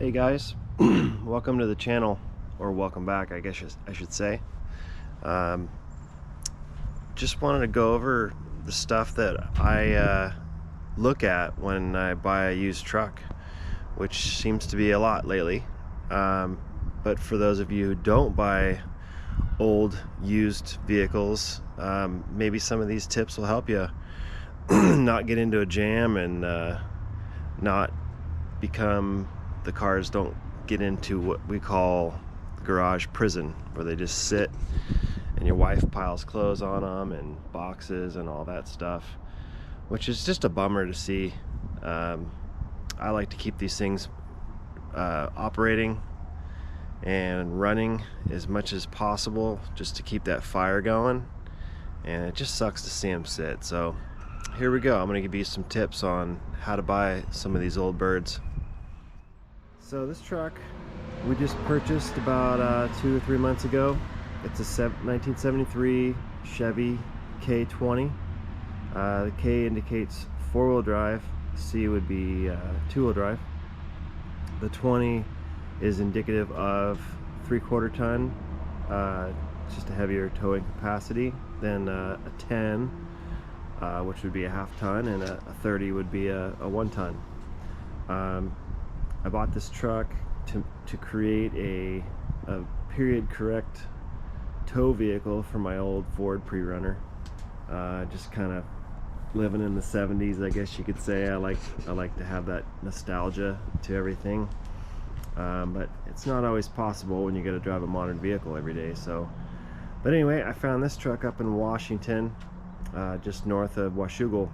Hey guys, welcome to the channel, or welcome back, I guess I should say. Um, just wanted to go over the stuff that I look at when I buy a used truck, which seems to be a lot lately. But for those of you who don't buy old used vehicles, maybe some of these tips will help you not get into a jam and not become, the cars don't get into what we call garage prison, where they just sit and your wife piles clothes on them and boxes and all that stuff, which is just a bummer to see. I like to keep these things operating and running as much as possible, just to keep that fire going, and it just sucks to see them sit. So here we go. I'm going to give you some tips on how to buy some of these old birds. So this truck we just purchased about 2 or 3 months ago. It's a 1973 Chevy K20. The K indicates four-wheel drive, C would be two-wheel drive. The 20 is indicative of 3/4 ton, just a heavier towing capacity than a 10, which would be a half ton, and a 30 would be a 1 ton. I bought this truck to create a period correct tow vehicle for my old Ford Pre-Runner. Just kind of living in the 70s, I guess you could say. I like to have that nostalgia to everything, but it's not always possible when you got to drive a modern vehicle every day. So, but anyway, I found this truck up in Washington, just north of Washougal,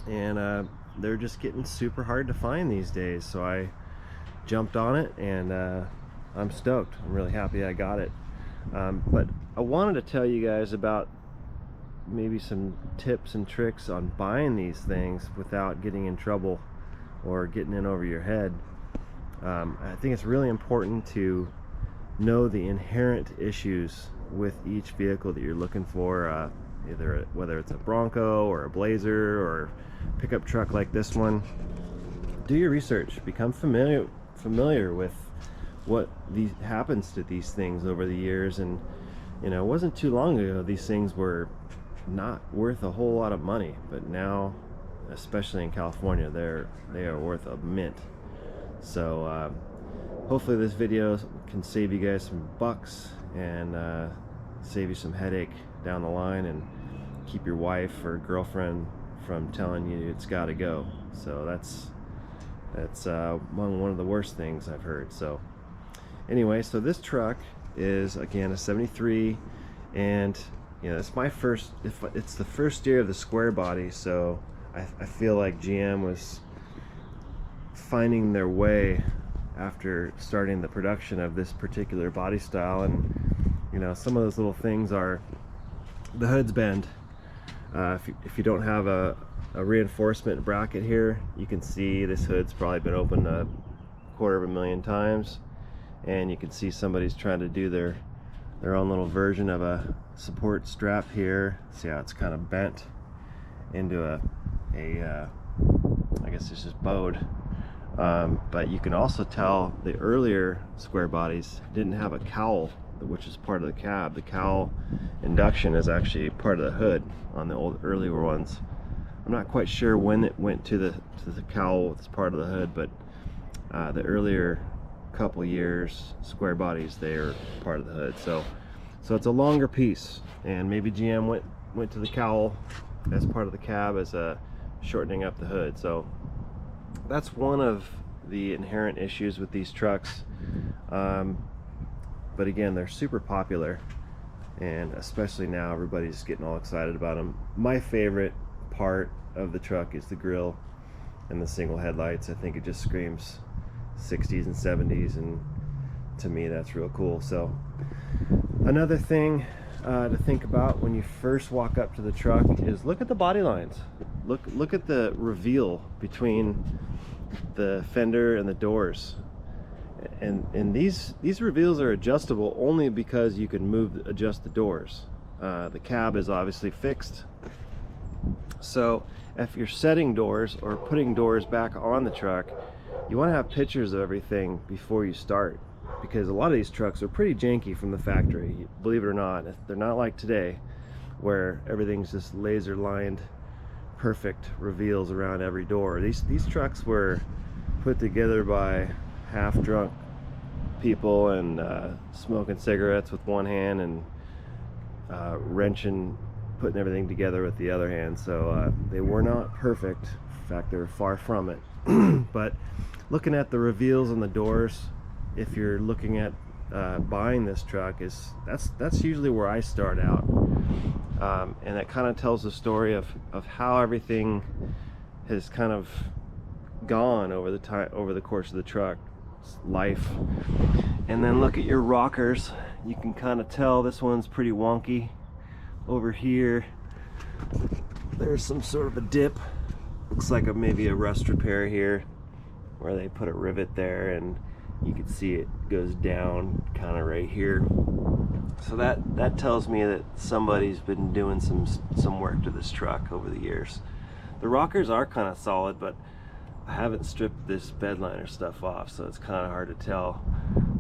and they're just getting super hard to find these days. So I jumped on it, and I'm stoked. I'm really happy I got it. But I wanted to tell you guys about maybe some tips and tricks on buying these things without getting in trouble or getting in over your head. I think it's really important to know the inherent issues with each vehicle that you're looking for, whether it's a Bronco or a Blazer or pickup truck like this one. Do your research, become familiar with what happens to these things over the years. And you know, it wasn't too long ago these things were not worth a whole lot of money, but now, especially in California, they are worth a mint. So hopefully this video can save you guys some bucks and save you some headache down the line, and keep your wife or girlfriend from telling you it's got to go. So that's one of the worst things I've heard. So anyway, so this truck is again a 73, and you know, it's the first year of the square body, so I feel like GM was finding their way after starting the production of this particular body style. And you know, some of those little things are the hood's bend. If you don't have a reinforcement bracket here, you can see this hood's probably been opened 250,000 times, and you can see somebody's trying to do their own little version of a support strap here. See how it's kind of bent into I guess it's just bowed. But you can also tell the earlier square bodies didn't have a cowl, which is part of the cab. The cowl induction is actually part of the hood on the earlier ones. I'm not quite sure when it went to the cowl as part of the hood, but the earlier couple years square bodies, they are part of the hood. So it's a longer piece, and maybe GM went to the cowl as part of the cab as a shortening up the hood. So that's one of the inherent issues with these trucks. But again, they're super popular, and especially now everybody's getting all excited about them. My favorite part of the truck is the grille and the single headlights. I think it just screams 60s and 70s, and to me that's real cool. So another thing to think about when you first walk up to the truck is look at the body lines. Look at the reveal between the fender and the doors. And these reveals are adjustable only because you can adjust the doors. The cab is obviously fixed, so if you're setting doors or putting doors back on the truck, you want to have pictures of everything before you start, because a lot of these trucks are pretty janky from the factory, believe it or not. They're not like today where everything's just laser lined, perfect reveals around every door. These trucks were put together by half drunk people and smoking cigarettes with one hand and wrenching, putting everything together with the other hand. So they were not perfect. In fact, they're far from it. But looking at the reveals on the doors, if you're looking at buying this truck, that's usually where I start out. And that kind of tells the story of how everything has kind of gone over the course of the truck's life. And then look at your rockers. You can kind of tell this one's pretty wonky. Over here there's some sort of a dip. Looks like maybe a rust repair here, where they put a rivet there, and you can see it goes down kind of right here. So that tells me that somebody's been doing some work to this truck over the years. The rockers are kind of solid, but I haven't stripped this bed liner stuff off, so it's kind of hard to tell.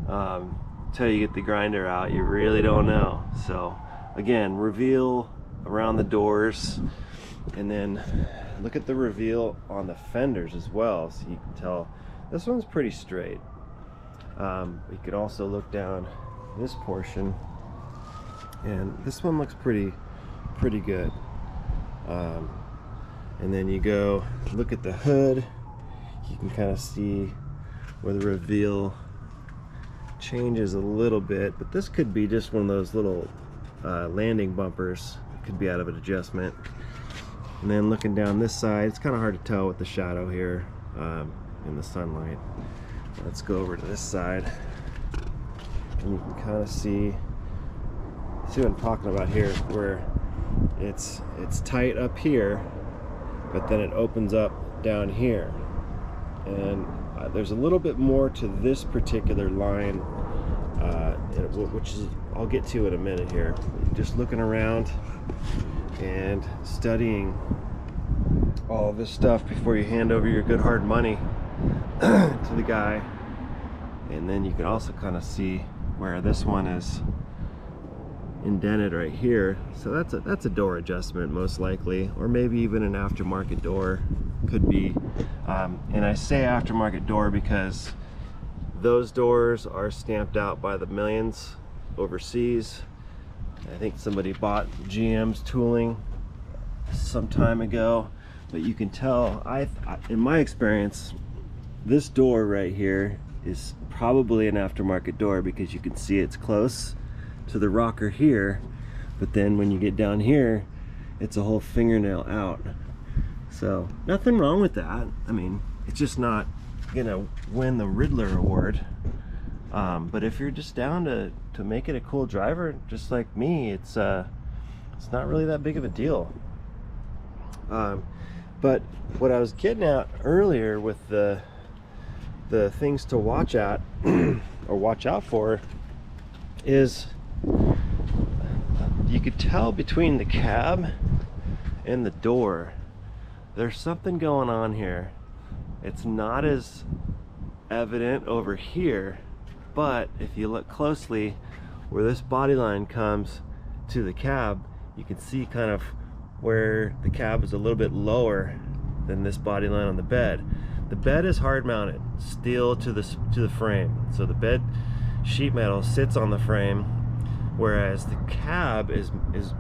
Until you get the grinder out, you really don't know. So again, reveal around the doors, and then look at the reveal on the fenders as well, so you can tell this one's pretty straight. You can also look down this portion, and this one looks pretty good. And then you go look at the hood, you can kind of see where the reveal changes a little bit, but this could be just one of those little landing bumpers. It could be out of an adjustment. And then looking down this side, it's kind of hard to tell with the shadow here in the sunlight. Let's go over to this side, and you can kind of see what I'm talking about here, where it's tight up here, but then it opens up down here. And there's a little bit more to this particular line, which is I'll get to in a minute here. Just looking around and studying all of this stuff before you hand over your good hard money to the guy. And then you can also kind of see where this one is indented right here. So that's a door adjustment most likely, or maybe even an aftermarket door, could be. And I say aftermarket door because those doors are stamped out by the millions overseas. I think somebody bought GM's tooling some time ago, but you can tell, in my experience, this door right here is probably an aftermarket door, because you can see it's close to the rocker here, but then when you get down here, it's a whole fingernail out. So nothing wrong with that. I mean, it's just not gonna win the Riddler award. But if you're just down to make it a cool driver, just like me, it's not really that big of a deal. But what I was getting at earlier with the things to watch at or watch out for is, you could tell between the cab and the door there's something going on here. It's not as evident over here, but if you look closely where this body line comes to the cab, you can see kind of where the cab is a little bit lower than this body line on the bed. The bed is hard mounted, steel to the frame. So the bed sheet metal sits on the frame, whereas the cab is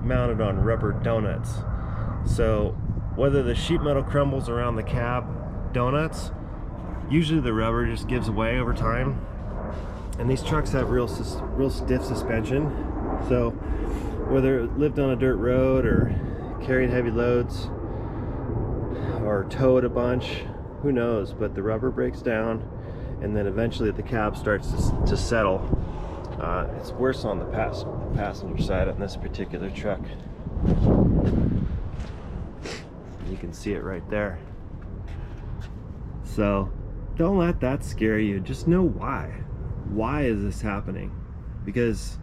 mounted on rubber donuts. So whether the sheet metal crumbles around the cab donuts, usually the rubber just gives away over time. And these trucks have real stiff suspension. So whether it lived on a dirt road or carried heavy loads or towed a bunch, who knows, but the rubber breaks down, and then eventually the cab starts to settle. It's worse on the passenger side on this particular truck. You can see it right there. So don't let that scare you. Just know why. Why is this happening? Because,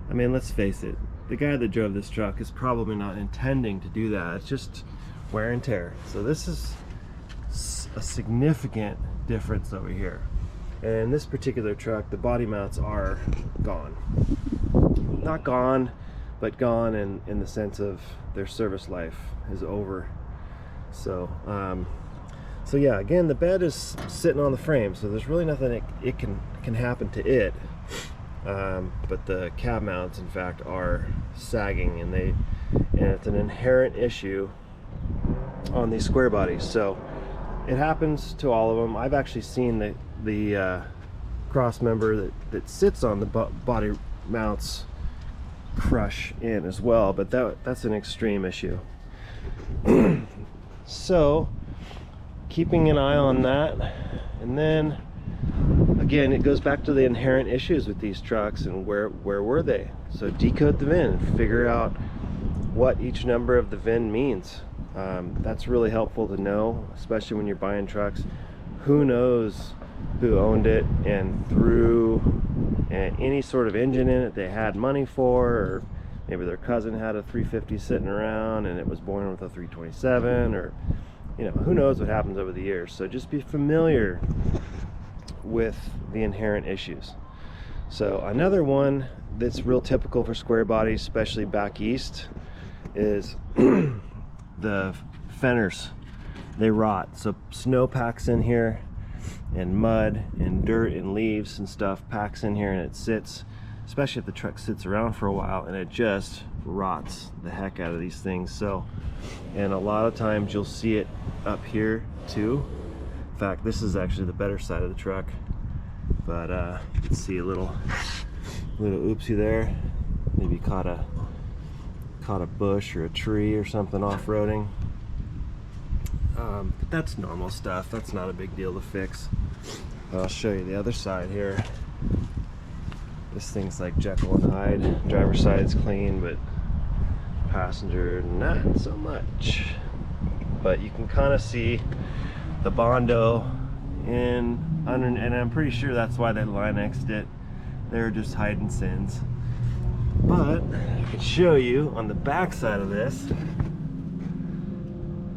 I mean, let's face it, the guy that drove this truck is probably not intending to do that. It's just wear and tear. So this is a significant difference over here. And in this particular truck, the body mounts are gone. Not gone, but gone in the sense of their service life is over. So so yeah, again, the bed is sitting on the frame, so there's really nothing it can happen to it. But the cab mounts, in fact, are sagging, and it's an inherent issue on these square bodies. So it happens to all of them. I've actually seen the cross member that sits on the body mounts crush in as well, but that's an extreme issue. So keeping an eye on that, and then again, it goes back to the inherent issues with these trucks and where were they. So decode the VIN, figure out what each number of the VIN means. That's really helpful to know, especially when you're buying trucks. Who knows who owned it and threw any sort of engine in it they had money for, or maybe their cousin had a 350 sitting around and it was born with a 327, or who knows what happens over the years. So just be familiar with the inherent issues. So another one that's real typical for square bodies, especially back east, is the fenders. They rot. So snow packs in here, and mud and dirt and leaves and stuff packs in here, and it sits, especially if the truck sits around for a while, and it just rots the heck out of these things. So, and a lot of times you'll see it up here too. In fact, this is actually the better side of the truck, but you can see a little oopsie there. Maybe caught a bush or a tree or something off-roading. But that's normal stuff. That's not a big deal to fix. But I'll show you the other side here. This thing's like Jekyll and Hyde. Driver's side's clean, but passenger not so much. But you can kind of see the Bondo and I'm pretty sure that's why they Linexed it. They're just hiding sins. But I can show you on the back side of this.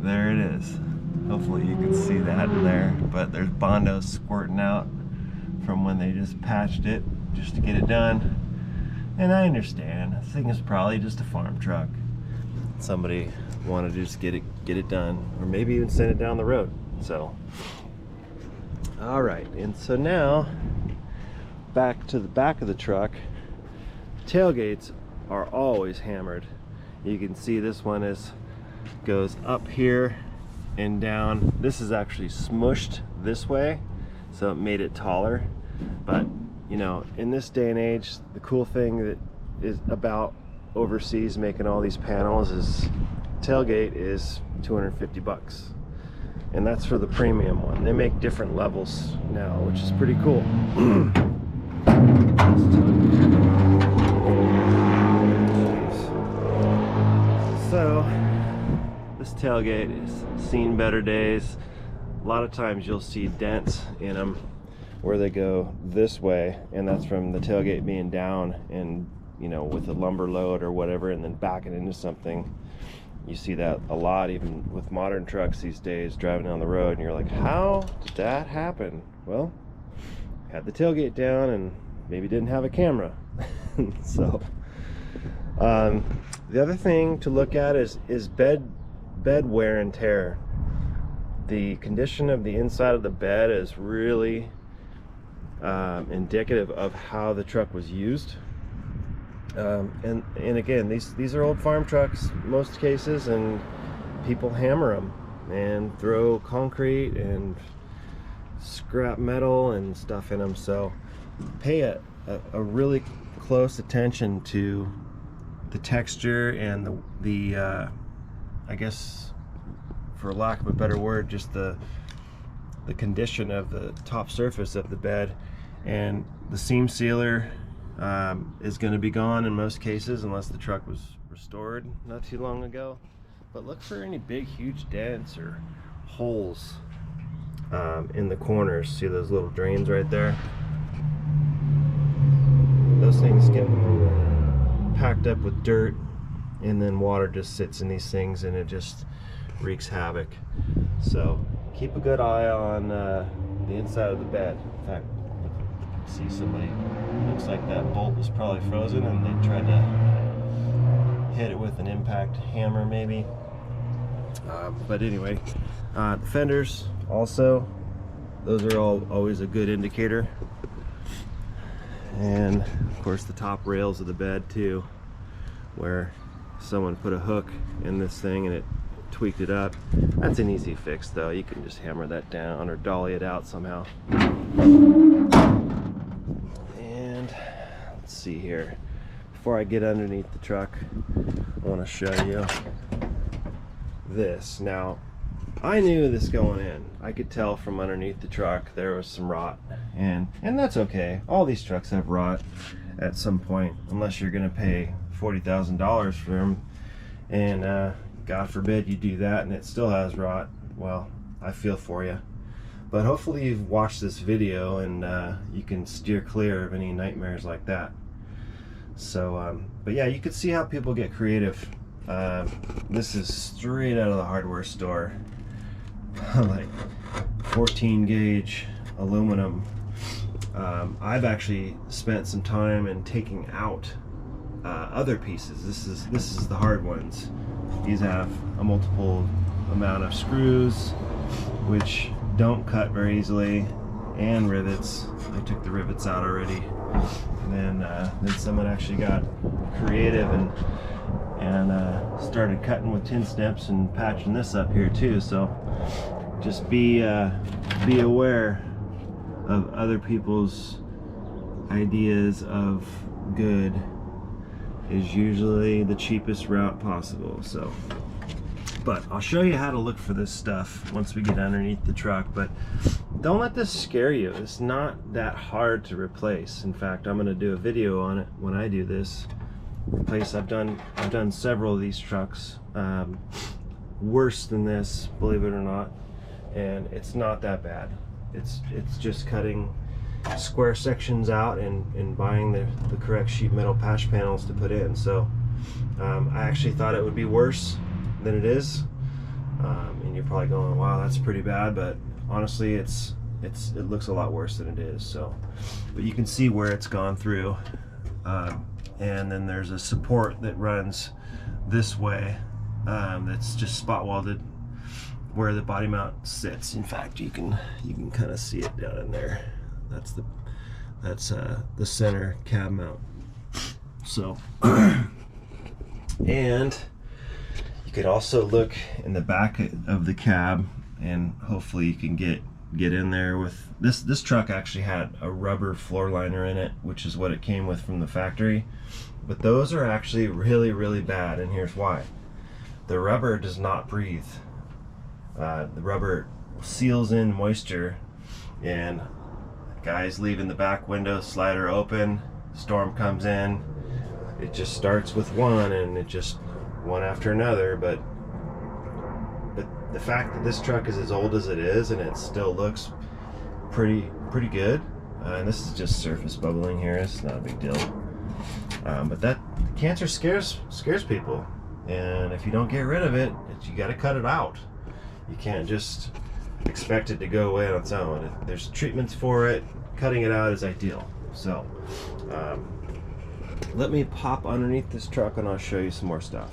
There it is. Hopefully you can see that in there, but there's Bondo squirting out from when they just patched it just to get it done. And I understand, this thing is probably just a farm truck. Somebody wanted to just get it done, or maybe even send it down the road. So all right, and so now back to the back of the truck. Tailgates are always hammered. You can see this one goes up here and down. This is actually smushed this way, so it made it taller. But in this day and age, the cool thing that is about overseas making all these panels is tailgate is $250, and that's for the premium one. They make different levels now, which is pretty cool. So this tailgate has seen better days. A lot of times you'll see dents in them where they go this way, and that's from the tailgate being down and with a lumber load or whatever, and then backing into something. You see that a lot even with modern trucks these days driving down the road, and you're like, how did that happen? Well, had the tailgate down and maybe didn't have a camera. So the other thing to look at is bed wear and tear. The condition of the inside of the bed is really indicative of how the truck was used. And again, these are old farm trucks most cases, and people hammer them and throw concrete and scrap metal and stuff in them. So pay a really close attention to the texture and the I guess, for lack of a better word, just the condition of the top surface of the bed. And the seam sealer is going to be gone in most cases unless the truck was restored not too long ago. But look for any big huge dents or holes in the corners. See those little drains right there? Those things get packed up with dirt, and then water just sits in these things and it just wreaks havoc. So keep a good eye on the inside of the bed. In fact, see somebody, looks like that bolt was probably frozen and they tried to hit it with an impact hammer maybe. But anyway, the fenders also, those are always a good indicator. And of course the top rails of the bed too, where someone put a hook in this thing and it tweaked it up. That's an easy fix though. You can just hammer that down or dolly it out somehow. And let's see here. Before I get underneath the truck, I want to show you this. Now, I knew this going in. I could tell from underneath the truck there was some rot, and that's okay. All these trucks have rot at some point, unless you're going to pay $40,000 for them, and God forbid you do that and it still has rot. Well, I feel for you. But hopefully you've watched this video and you can steer clear of any nightmares like that. So, but yeah, you can see how people get creative. This is straight out of the hardware store. Like 14 gauge aluminum. I've actually spent some time in taking out other pieces. This is the hard ones. These have a multiple amount of screws, which don't cut very easily, and rivets. I took the rivets out already. And then someone actually got creative and started cutting with tin snips and patching this up here too. So just be aware of other people's ideas of good is usually the cheapest route possible. So, but I'll show you how to look for this stuff once we get underneath the truck. But don't let this scare you. It's not that hard to replace. In fact, I'm going to do a video on it when I do this. I've done several of these trucks, worse than this, believe it or not, and it's not that bad. It's just cutting square sections out and buying the correct sheet metal patch panels to put in. So I actually thought it would be worse than it is, and you're probably going, wow, that's pretty bad, but honestly it looks a lot worse than it is. So, but you can see where it's gone through, and then there's a support that runs this way, that's just spot welded where the body mount sits. In fact, you can kind of see it down in there. That's the center cab mount. So and you could also look in the back of the cab, and hopefully you can get in there with this truck actually had a rubber floor liner in it, which is what it came with from the factory. But those are actually really, really bad, and here's why. The rubber does not breathe. The rubber seals in moisture, and guys leaving the back window slider open, storm comes in, it just starts with one, and it just one after another. But the fact that this truck is as old as it is and it still looks pretty good, and this is just surface bubbling here, it's not a big deal, but that cancer scares people, and if you don't get rid of it, you got to cut it out. You can't just expect it to go away on its own. There's treatments for it. Cutting it out is ideal. So let me pop underneath this truck and I'll show you some more stuff.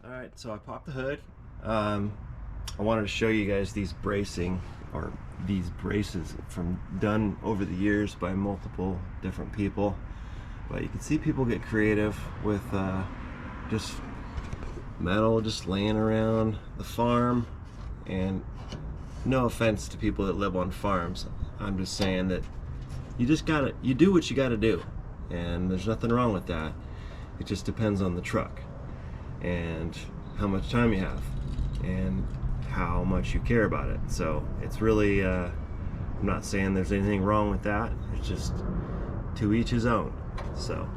Alright, so I popped the hood. I wanted to show you guys these bracing, or these braces done over the years by multiple different people. But you can see people get creative with just metal just laying around the farm. And no offense to people that live on farms, I'm just saying that you do what you gotta do, and there's nothing wrong with that. It just depends on the truck and how much time you have and how much you care about it. So it's really I'm not saying there's anything wrong with that, it's just to each his own. So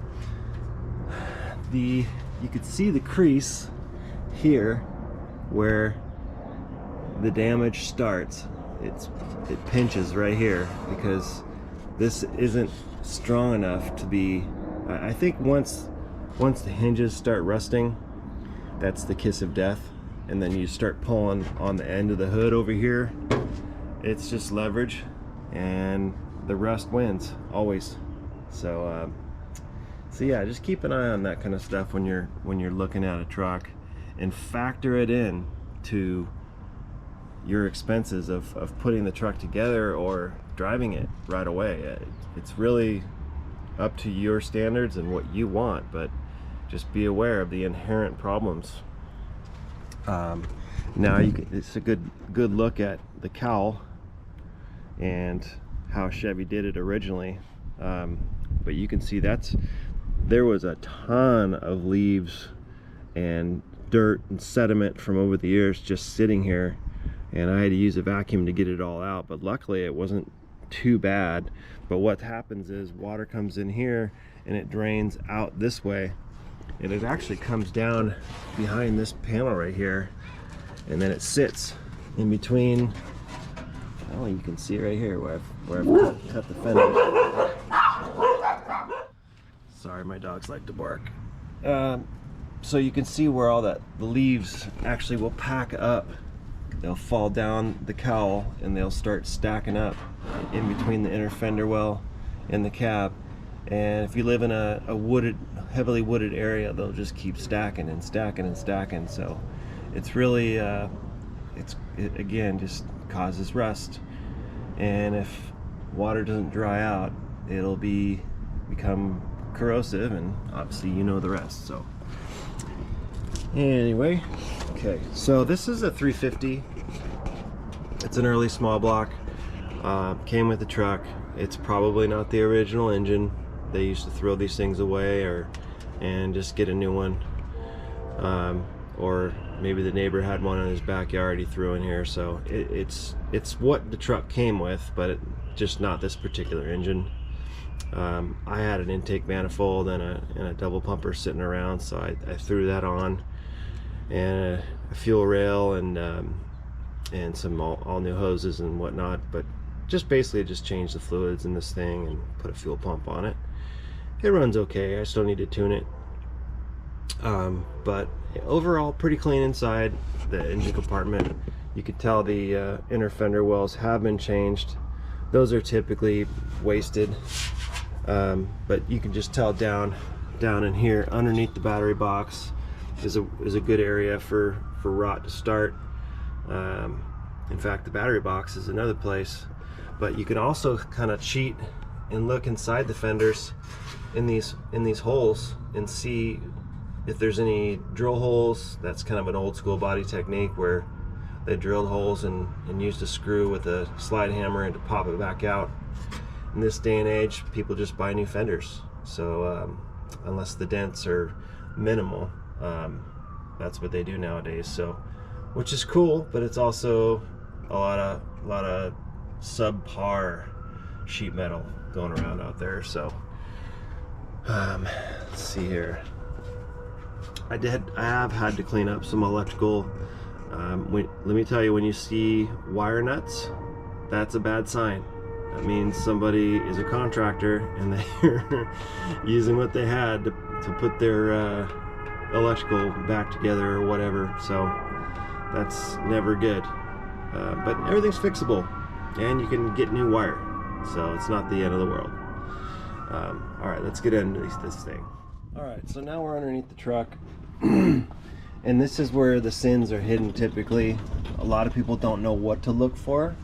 you could see the crease here where the damage starts. It pinches right here because this isn't strong enough to be, I think once the hinges start rusting, that's the kiss of death. And then you start pulling on the end of the hood over here, it's just leverage, and the rust wins always. So yeah, just keep an eye on that kind of stuff when you're looking at a truck, and factor it in to your expenses of putting the truck together or driving it right away. It's really up to your standards and what you want, but just be aware of the inherent problems. Now it's a good look at the cowl and how Chevy did it originally, but you can see there was a ton of leaves and dirt and sediment from over the years just sitting here, and I had to use a vacuum to get it all out, but luckily it wasn't too bad. But what happens is water comes in here and it drains out this way, and it actually comes down behind this panel right here, and then it sits in between. Oh, you can see right here where I've cut the fender. Sorry, my dogs like to bark. So you can see where all the leaves actually will pack up. They'll fall down the cowl and they'll start stacking up in between the inner fender well and the cab. And if you live in a heavily wooded area, they'll just keep stacking and stacking and stacking. So it's really, it again just causes rust. And if water doesn't dry out, it'll become corrosive, and obviously you know the rest. So anyway, okay, so this is a 350. It's an early small block. Came with the truck. It's probably not the original engine. They used to throw these things away and just get a new one. Or maybe the neighbor had one in his backyard he threw in here. So it's what the truck came with, but just not this particular engine. I had an intake manifold and a double pumper sitting around, so I threw that on, and a fuel rail and some all new hoses and whatnot, but just basically just changed the fluids in this thing and put a fuel pump on it. It runs okay. I still need to tune it, but overall pretty clean inside the engine compartment. You can tell the inner fender wells have been changed. Those are typically wasted, but you can just tell down in here underneath the battery box is a good area for rot to start. In fact, the battery box is another place, but you can also kind of cheat and look inside the fenders in these holes and see if there's any drill holes. That's kind of an old school body technique where they drilled holes and used a screw with a slide hammer and to pop it back out. In this day and age, people just buy new fenders. So unless the dents are minimal, that's what they do nowadays. So, which is cool, but it's also a lot of subpar sheet metal going around out there. So let's see here. I have had to clean up some electrical. Let me tell you, when you see wire nuts, that's a bad sign. That means somebody is a contractor and they're using what they had to put their electrical back together or whatever. So that's never good. But everything's fixable, and you can get new wire, so it's not the end of the world. All right, let's get into this thing. All right, so now we're underneath the truck. And this is where the sins are hidden typically. A lot of people don't know what to look for,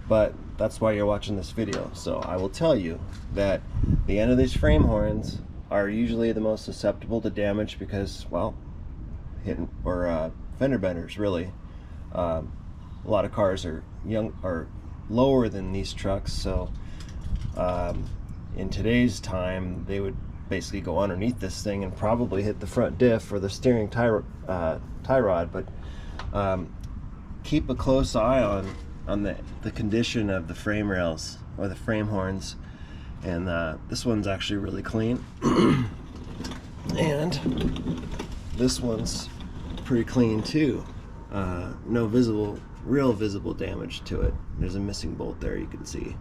but that's why you're watching this video. So I will tell you that the end of these frame horns are usually the most susceptible to damage because, well, fender benders really. A lot of cars are lower than these trucks, so in today's time they would basically go underneath this thing and probably hit the front diff or the steering tie rod. But keep a close eye on the condition of the frame rails or the frame horns, and this one's actually really clean and this one's pretty clean too. No real visible damage to it. There's a missing bolt there, you can see.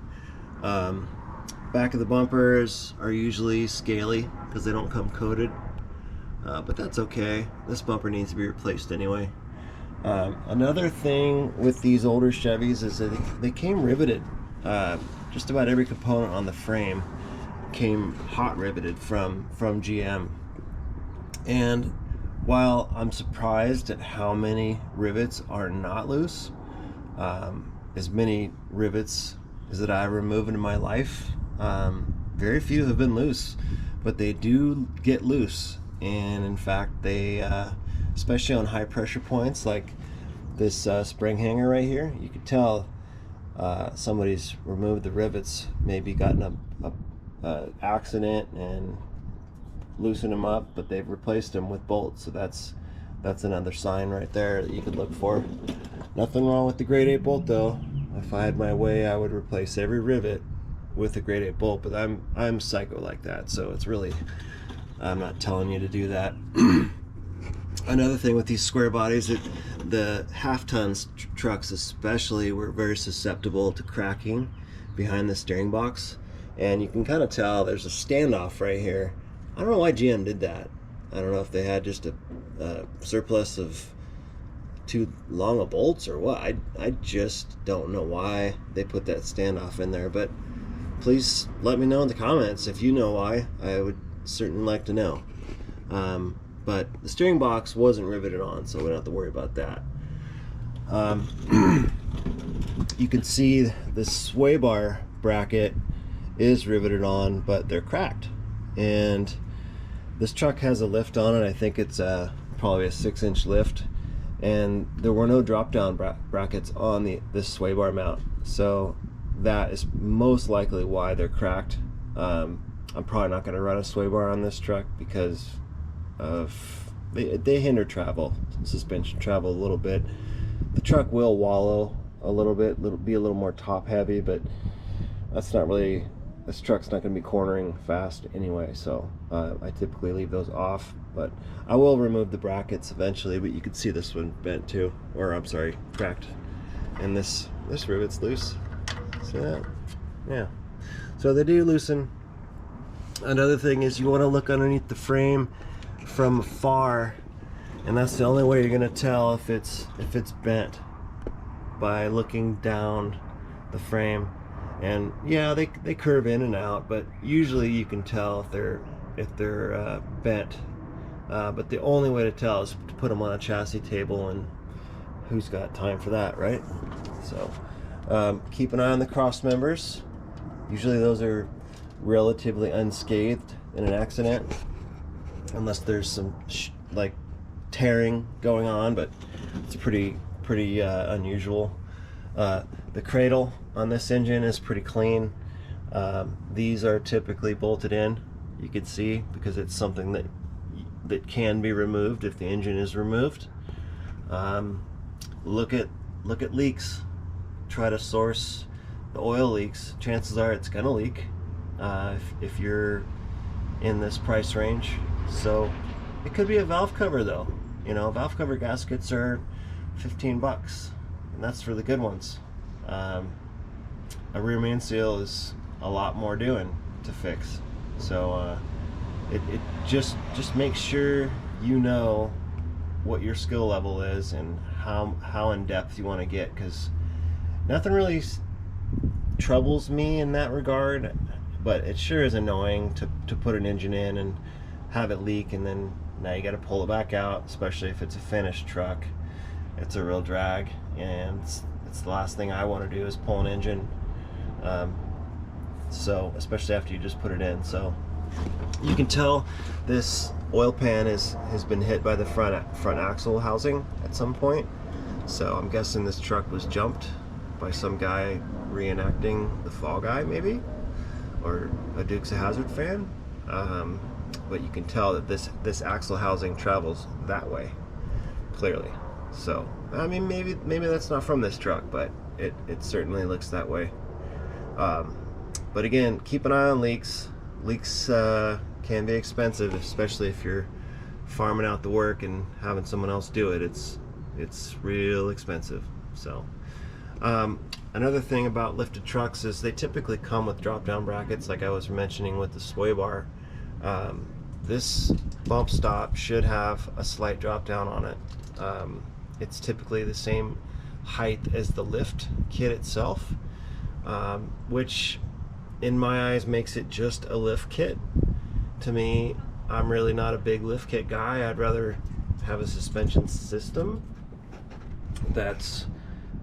Back of the bumpers are usually scaly because they don't come coated, but that's okay. This bumper needs to be replaced anyway. Another thing with these older Chevys is that they came riveted. just about every component on the frame came hot riveted from GM. And while I'm surprised at how many rivets are not loose, as many rivets as that I remove in my life, very few have been loose, but they do get loose. And in fact, they, especially on high pressure points like this spring hanger right here, you could tell somebody's removed the rivets, maybe gotten a accident and loosened them up, but they've replaced them with bolts. So that's another sign right there that you could look for. Nothing wrong with the grade 8 bolt though. If I had my way, I would replace every rivet with a grade 8 bolt, but I'm psycho like that, so it's really, I'm not telling you to do that. Another thing with these square bodies, the half-ton trucks especially were very susceptible to cracking behind the steering box, and you can kind of tell there's a standoff right here. I don't know why GM did that. I don't know if they had just a surplus of too long of bolts or what. I just don't know why they put that standoff in there, but please let me know in the comments if you know why. I would certainly like to know. But the steering box wasn't riveted on, so we don't have to worry about that. You can see the sway bar bracket is riveted on, but they're cracked. And this truck has a lift on it. I think it's probably a 6-inch lift, and there were no drop-down brackets on this sway bar mount, so that is most likely why they're cracked. I'm probably not going to run a sway bar on this truck because of they hinder travel, suspension travel a little bit. The truck will wallow a little bit, be a little more top heavy, but that's not really, this truck's not going to be cornering fast anyway, so I typically leave those off. But I will remove the brackets eventually, but you can see this one bent too, or I'm sorry, cracked, and this rivet's loose. See that? Yeah, so they do loosen. Another thing is you want to look underneath the frame from afar, and that's the only way you're going to tell if it's bent, by looking down the frame. And yeah, they curve in and out, but usually you can tell if they're bent. But the only way to tell is to put them on a chassis table, and who's got time for that, right? So keep an eye on the cross members. Usually those are relatively unscathed in an accident, unless there's some like tearing going on, but it's pretty unusual. The cradle on this engine is pretty clean. These are typically bolted in, you can see, because it's something that can be removed if the engine is removed. Look at leaks. Try to source the oil leaks. Chances are it's gonna leak if you're in this price range. So it could be a valve cover though. You know, valve cover gaskets are 15 bucks, and that's for the good ones. A rear main seal is a lot more doing to fix. So it just make sure you know what your skill level is and how in depth you want to get, because nothing really troubles me in that regard, but it sure is annoying to put an engine in and have it leak, and then now you got to pull it back out, especially if it's a finished truck. It's a real drag, and it's the last thing I want to do is pull an engine, so especially after you just put it in. So you can tell this oil pan has been hit by the front axle housing at some point, so I'm guessing this truck was jumped by some guy reenacting the Fall Guy, maybe, or a Dukes of Hazzard fan. But you can tell that this axle housing travels that way, clearly. So I mean, maybe that's not from this truck, but it certainly looks that way. But again, keep an eye on leaks. Leaks can be expensive, especially if you're farming out the work and having someone else do it. It's real expensive. So another thing about lifted trucks is they typically come with drop-down brackets, like I was mentioning with the sway bar. This bump stop should have a slight drop down on it. It's typically the same height as the lift kit itself, which in my eyes makes it just a lift kit. To me, I'm really not a big lift kit guy. I'd rather have a suspension system that's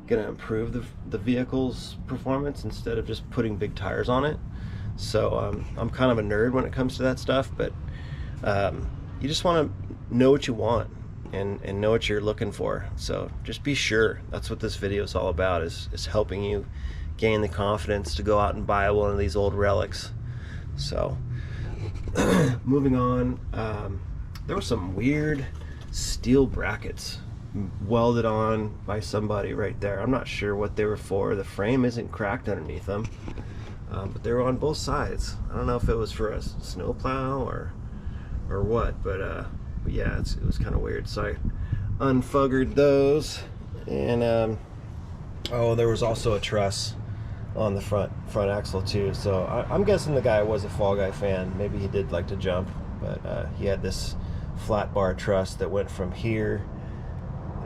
going to improve the vehicle's performance instead of just putting big tires on it. So I'm kind of a nerd when it comes to that stuff, but you just want to know what you want and know what you're looking for. So just be sure. That's what this video is all about, is helping you gain the confidence to go out and buy one of these old relics. So moving on, there were some weird steel brackets welded on by somebody right there. I'm not sure what they were for. The frame isn't cracked underneath them, but they were on both sides. I don't know if it was for a snowplow or what, but yeah, it was kind of weird. So I unfuggered those, and oh, there was also a truss on the front axle too. So I'm guessing the guy was a Fall Guy fan. Maybe he did like to jump, but he had this flat bar truss that went from here,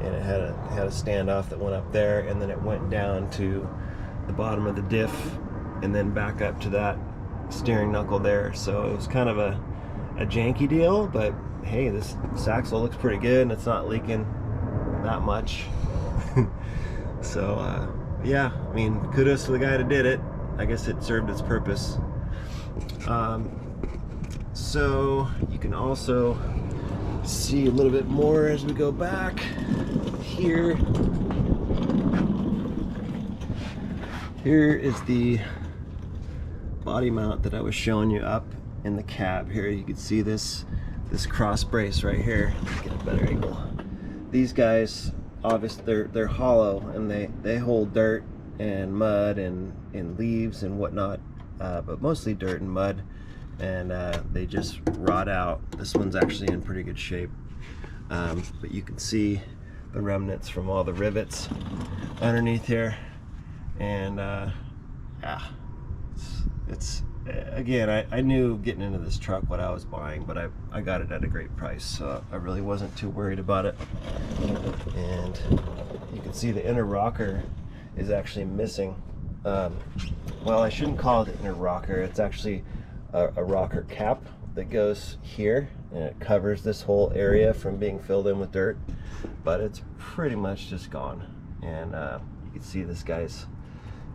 and it had a standoff that went up there, and then it went down to the bottom of the diff, and then back up to that steering knuckle there. So it was kind of a janky deal, but hey, this axle looks pretty good and it's not leaking that much. So yeah, I mean, kudos to the guy that did it. I guess it served its purpose. So you can also see a little bit more as we go back here. Here is the body mount that I was showing you up in the cab. Here you can see this cross brace right here. Let's get a better angle. These guys, obviously they're hollow, and they hold dirt and mud and leaves and whatnot, but mostly dirt and mud, and they just rot out. This one's actually in pretty good shape, but you can see the remnants from all the rivets underneath here, and yeah, it's again, I knew getting into this truck what I was buying, but I got it at a great price, so I really wasn't too worried about it. And you can see the inner rocker is actually missing. Well, I shouldn't call it the inner rocker. It's actually a rocker cap that goes here, and it covers this whole area from being filled in with dirt, but it's pretty much just gone. And you can see this guy's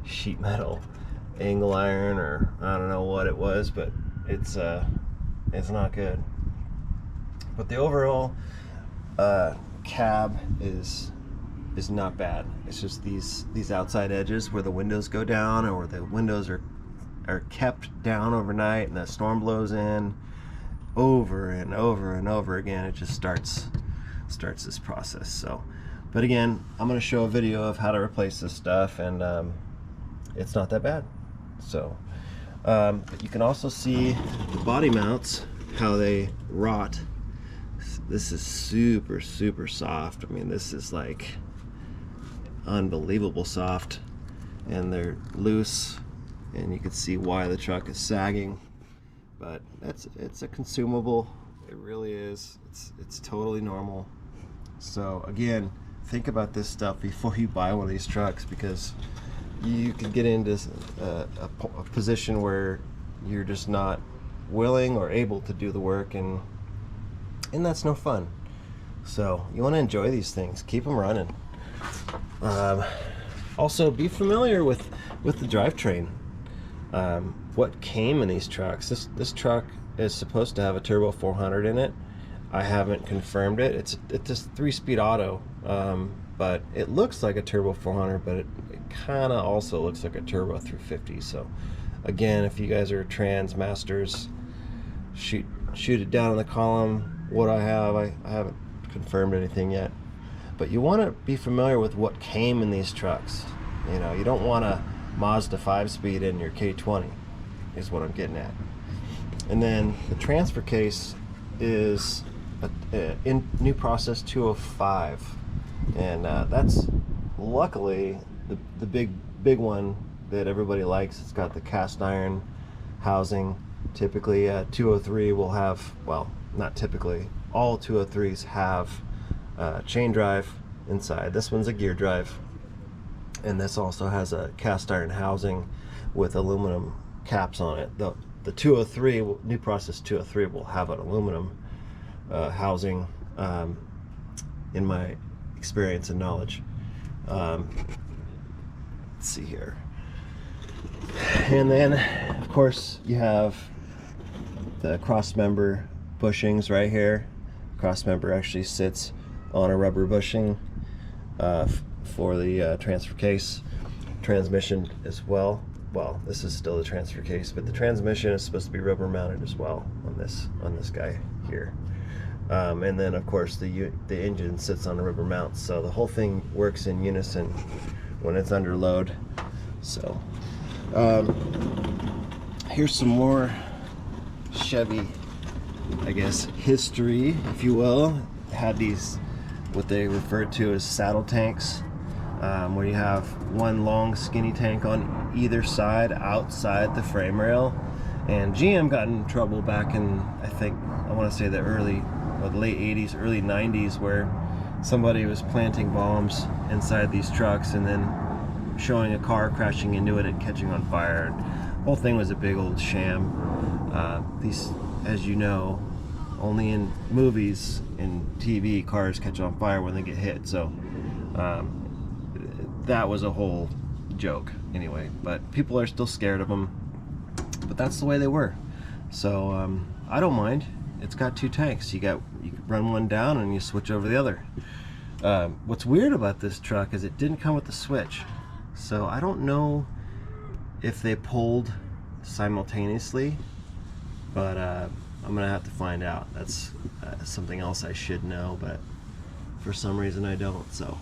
sheet metal angle iron, or I don't know what it was, but it's not good. But the overall cab is not bad. It's just these outside edges where the windows go down, or where the windows are kept down overnight and the storm blows in over and over and over again. It just starts this process. So, but again, I'm going to show a video of how to replace this stuff, and it's not that bad. So but you can also see the body mounts, how they rot. This is super soft. I mean, this is like unbelievable soft, and they're loose, and you can see why the truck is sagging. But it's a consumable. It really is. It's totally normal. So again, think about this stuff before you buy one of these trucks, because you can get into a position where you're just not willing or able to do the work, and that's no fun. So you want to enjoy these things, keep them running. Also, be familiar with the drivetrain. What came in these trucks. This truck is supposed to have a turbo 400 in it. I haven't confirmed it. It's a 3-speed auto, but it looks like a turbo 400, but it kind of also looks like a turbo 350. So again, if you guys are trans masters, shoot it down in the column what I have. I haven't confirmed anything yet, but you want to be familiar with what came in these trucks. You know, you don't want a Mazda 5-speed in your K20 is what I'm getting at. And then the transfer case is in New Process 205, and that's luckily the big one that everybody likes. It's got the cast iron housing. Typically 203 will have, well, not typically, all 203s have chain drive inside. This one's a gear drive, And this also has a cast iron housing with aluminum caps on it. The 203, New Process 203 will have an aluminum housing, in my experience and knowledge. Let's see here. And then, of course, you have the cross member bushings right here. Cross member actually sits on a rubber bushing for the transfer case. Transmission as well. Well, this is still the transfer case, but the transmission is supposed to be rubber mounted as well on this guy here. And then, of course, the engine sits on a rubber mount, so the whole thing works in unison when it's under load. So here's some more Chevy, I guess, history, if you will. Had these, what they referred to as saddle tanks, where you have one long skinny tank on either side outside the frame rail. And GM got in trouble back in, I want to say the late 80s, early 90s, where somebody was planting bombs inside these trucks and then showing a car crashing into it and catching on fire. The whole thing was a big old sham. These, as you know, only in movies and TV, cars catch on fire when they get hit. So that was a whole joke anyway, but people are still scared of them. But that's the way they were. So I don't mind. It's got two tanks. You run one down and you switch over the other. What's weird about this truck is it didn't come with the switch. So I don't know if they pulled simultaneously, but I'm gonna have to find out. That's something else I should know, but for some reason I don't. So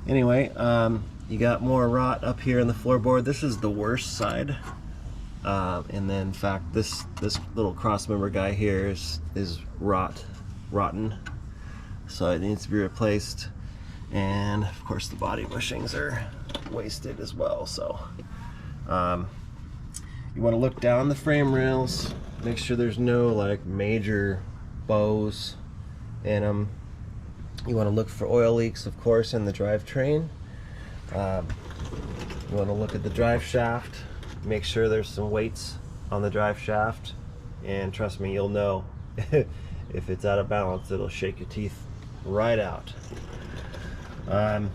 anyway, you got more rot up here in the floorboard. This is the worst side. And then, in fact, this little cross member guy here is rotten, so it needs to be replaced. And of course, the body bushings are wasted as well. So you want to look down the frame rails, make sure there's no like major bows in them. You want to look for oil leaks, of course, in the drivetrain. You want to look at the drive shaft. Make sure there's some weights on the drive shaft, and trust me, you'll know if it's out of balance. It'll shake your teeth right out. And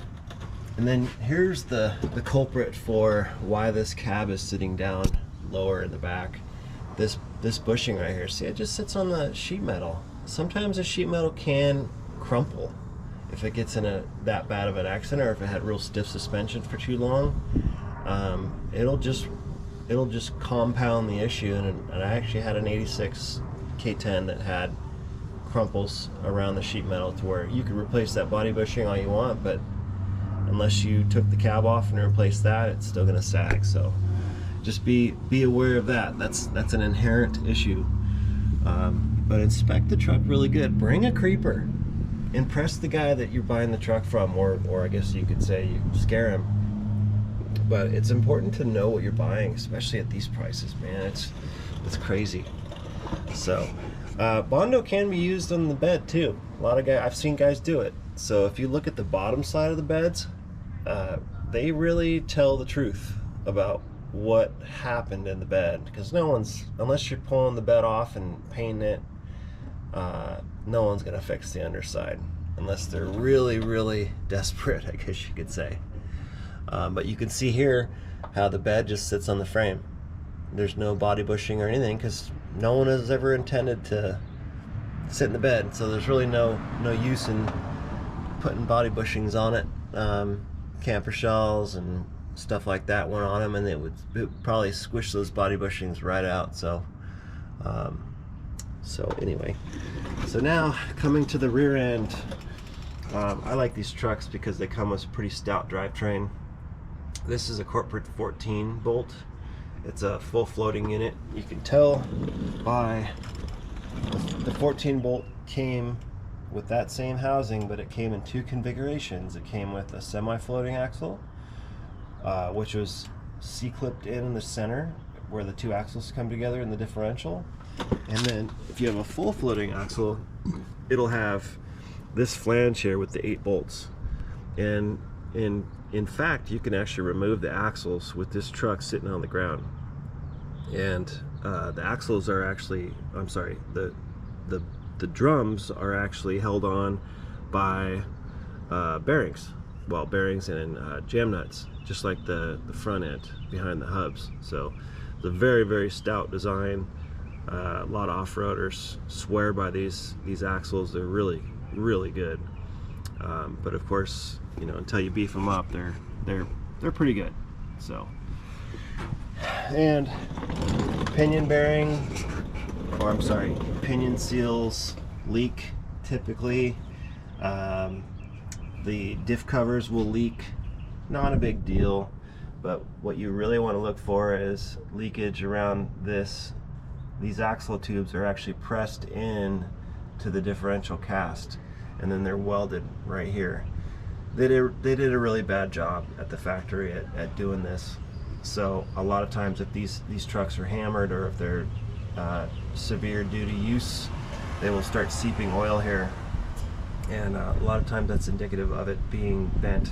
then here's the culprit for why this cab is sitting down lower in the back. This bushing right here, see, it just sits on the sheet metal. Sometimes the sheet metal can crumple if it gets in that bad of an accident, or if it had real stiff suspension for too long. It'll just compound the issue. And I actually had an 86 K10 that had crumples around the sheet metal to where you could replace that body bushing all you want, but unless you took the cab off and replaced that, it's still going to sag. So just be aware of that. That's an inherent issue. But inspect the truck really good. Bring a creeper. Impress the guy that you're buying the truck from, or I guess you could say you scare him. But it's important to know what you're buying, especially at these prices, man. It's crazy. So Bondo can be used on the bed too. A lot of guys, I've seen guys do it. So if you look at the bottom side of the beds, they really tell the truth about what happened in the bed, because no one's, unless you're pulling the bed off and painting it, no one's gonna fix the underside unless they're really, really desperate, I guess you could say. But you can see here how the bed just sits on the frame. There's no body bushing or anything, because no one has ever intended to sit in the bed, so there's really no use in putting body bushings on it. Camper shells and stuff like that went on them, and it would probably squish those body bushings right out. So anyway, so now coming to the rear end, I like these trucks because they come with a pretty stout drivetrain. This is a corporate 14 bolt. It's a full floating unit. You can tell by the 14 bolt came with that same housing, but it came in two configurations. It came with a semi-floating axle, which was C-clipped in the center where the two axles come together in the differential. And then if you have a full floating axle, it'll have this flange here with the 8 bolts. And in fact, you can actually remove the axles with this truck sitting on the ground. And the axles are actually, I'm sorry, the drums are actually held on by bearings. Well, bearings and jam nuts, just like the front end behind the hubs. So it's a very, very stout design. A lot of off-roaders swear by these axles. They're really, really good. But of course, you know, until you beef them up, they're pretty good. So, and pinion bearing, or I'm sorry, pinion seals leak typically. The diff covers will leak, not a big deal, but what you really want to look for is leakage around these axle tubes are actually pressed in to the differential cast, and then they're welded right here. They did a really bad job at the factory at doing this. So a lot of times if these trucks are hammered, or if they're severe duty use, they will start seeping oil here, and a lot of times that's indicative of it being bent.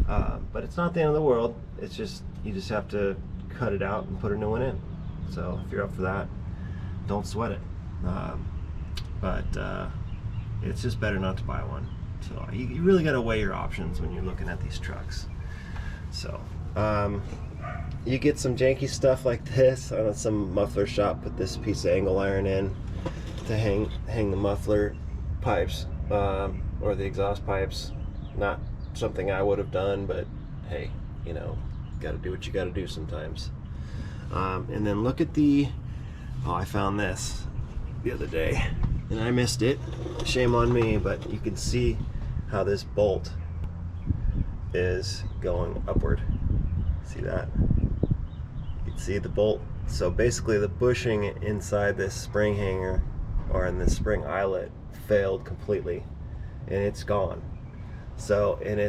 But it's not the end of the world. It's just, you just have to cut it out and put a new one in. So if you're up for that, don't sweat it. But it's just better not to buy one. So you really got to weigh your options when you're looking at these trucks. So you get some janky stuff like this on some muffler shop. Put this piece of angle iron in to hang the muffler pipes or the exhaust pipes. Not something I would have done, but hey, you know, got to do what you got to do sometimes. And then look at I found this the other day and I missed it. Shame on me, but you can see how this bolt is going upward. See that? You can see the bolt. So basically the bushing inside this spring hanger, or in this spring eyelet, failed completely and it's gone. So, and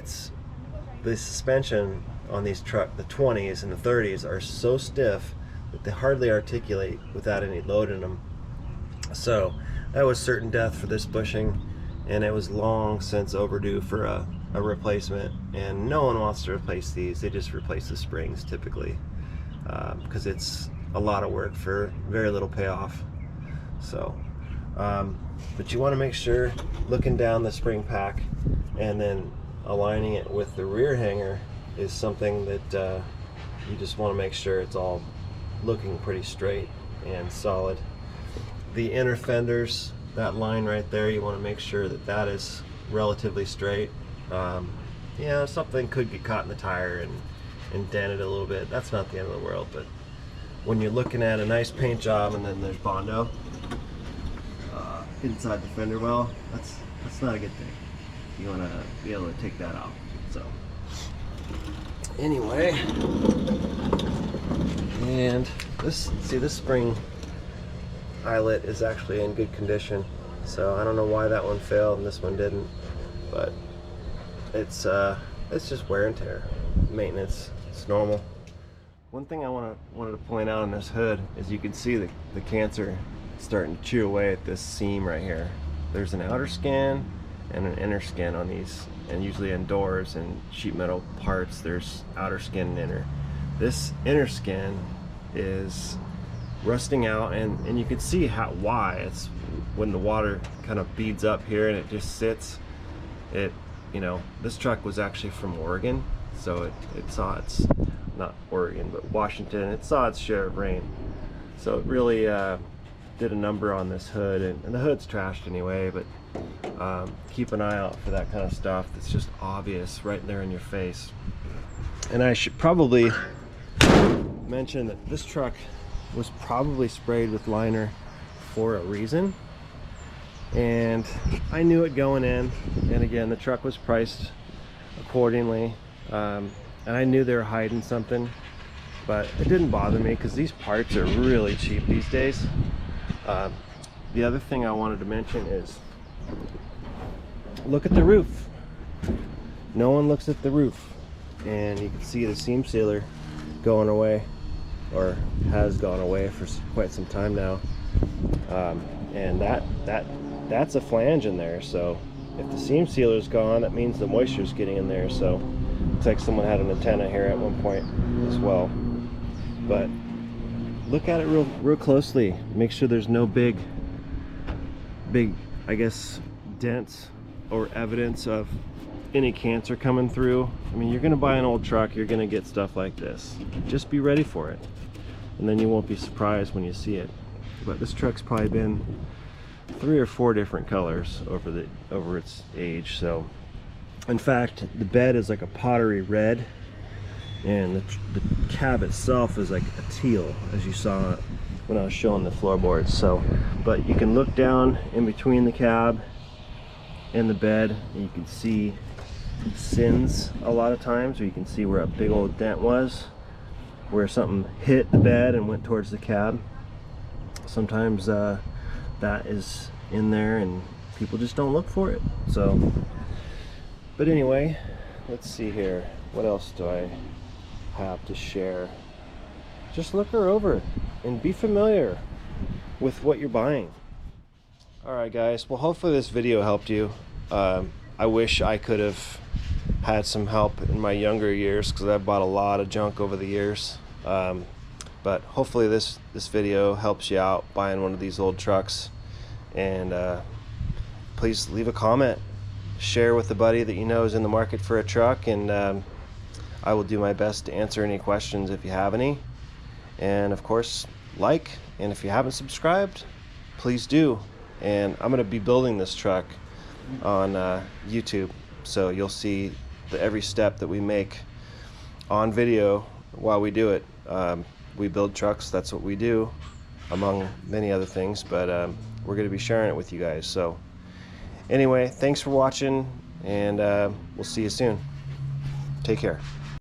the suspension on these the 20s and the 30s are so stiff that they hardly articulate without any load in them. So that was certain death for this bushing, and it was long since overdue for a replacement, and no one wants to replace these. They just replace the springs typically, because it's a lot of work for very little payoff. So but you want to make sure, looking down the spring pack and then aligning it with the rear hanger is something that you just want to make sure it's all looking pretty straight and solid. The inner fenders, that line right there, you want to make sure that that is relatively straight. Yeah, something could get caught in the tire and dent it a little bit. That's not the end of the world, but when you're looking at a nice paint job and then there's Bondo inside the fender well, that's not a good thing. You want to be able to take that out. So anyway, and this spring eyelet is actually in good condition, so I don't know why that one failed and this one didn't, but it's just wear and tear, maintenance. It's normal. One thing I wanted to point out on this hood is you can see the cancer starting to chew away at this seam right here. There's an outer skin and an inner skin on these, and usually in doors and sheet metal parts there's outer skin and inner. This inner skin is rusting out, and you can see why. It's when the water kind of beads up here and it just sits. You know, this truck was actually from Oregon, so it saw its, not Oregon, but Washington, it saw its share of rain. So it really did a number on this hood, and the hood's trashed anyway, but keep an eye out for that kind of stuff that's just obvious right there in your face. And I should probably mention that this truck was probably sprayed with liner for a reason, and I knew it going in, and again the truck was priced accordingly, and I knew they were hiding something, but it didn't bother me because these parts are really cheap these days. The other thing I wanted to mention is look at the roof. No one looks at the roof, and you can see the seam sealer going away, or has gone away for quite some time now, and that's a flange in there. So if the seam sealer's gone, that means the moisture's getting in there. So Looks like someone had an antenna here at one point as well. But look at it real closely. Make sure there's no big, I guess, dents or evidence of any cancer coming through. I mean, you're gonna buy an old truck, you're gonna get stuff like this. Just be ready for it, and then you won't be surprised when you see it. But this truck's probably been 3 or 4 different colors over its age. So in fact, the bed is like a pottery red, and the cab itself is like a teal, as you saw when I was showing the floorboards. So, but you can look down in between the cab and the bed, and you can see sins a lot of times, or you can see where a big old dent was, where something hit the bed and went towards the cab. Sometimes that is in there and people just don't look for it. So, but anyway, let's see here. What else do I have to share? Just look her over and be familiar with what you're buying. Alright guys, well, hopefully this video helped you. I wish I could have had some help in my younger years, because I've bought a lot of junk over the years. But hopefully this video helps you out buying one of these old trucks. And please leave a comment, share with a buddy that you know is in the market for a truck, and I will do my best to answer any questions if you have any. And of course, like, and if you haven't subscribed, please do. And I'm going to be building this truck on YouTube, so you'll see every step that we make on video while we do it. We build trucks, that's what we do, among many other things, but we're going to be sharing it with you guys. So anyway, thanks for watching, and we'll see you soon. Take care.